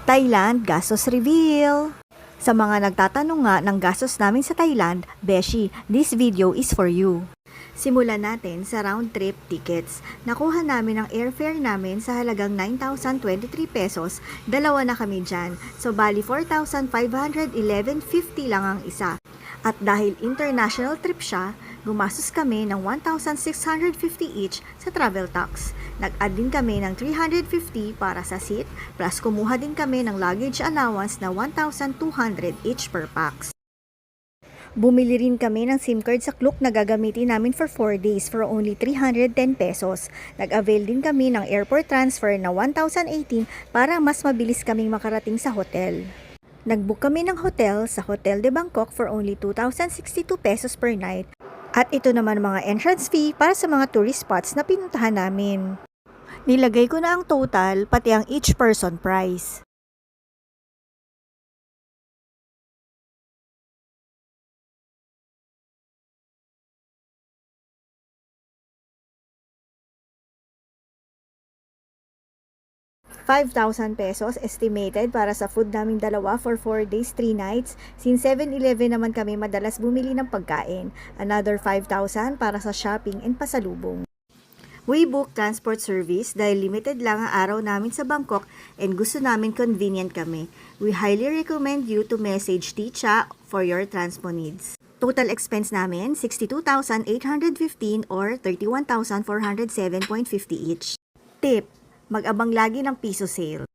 Thailand Gastos Reveal! Sa mga nagtatanong nga ng gastos namin sa Thailand, Beshi, this video is for you. Simulan natin sa round trip tickets. Nakuha namin ang airfare namin sa halagang 9,023 pesos. Dalawa na kami dyan. So bali 4,511.50 lang ang isa. At dahil international trip siya, gumastos kami ng 1,650 each sa travel tax. Nag-add din kami ng 350 para sa seat, plus kumuha din kami ng luggage allowance na 1,200 each per pax. Bumili rin kami ng SIM card sa Klook na gagamitin namin for 4 days for only 310 pesos. Nag-avail din kami ng airport transfer na 1,018 para mas mabilis kaming makarating sa hotel. Nag-book kami ng hotel sa Hotel de Bangkok for only 2,062 pesos per night. At ito naman mga entrance fee para sa mga tourist spots na pinuntahan namin. Nilagay ko na ang total pati ang each person price. ₱5,000 estimated para sa food naming dalawa for 4 days, 3 nights. Since 7-Eleven naman kami madalas bumili ng pagkain. Another 5,000 para sa shopping and pasalubong. We booked transport service dahil limited lang ang araw namin sa Bangkok and gusto namin convenient kami. We highly recommend you to message Ticha for your transpo needs. Total expense namin, 62,815 or 31,407.50 each. Tip: mag-abang lagi ng piso sale.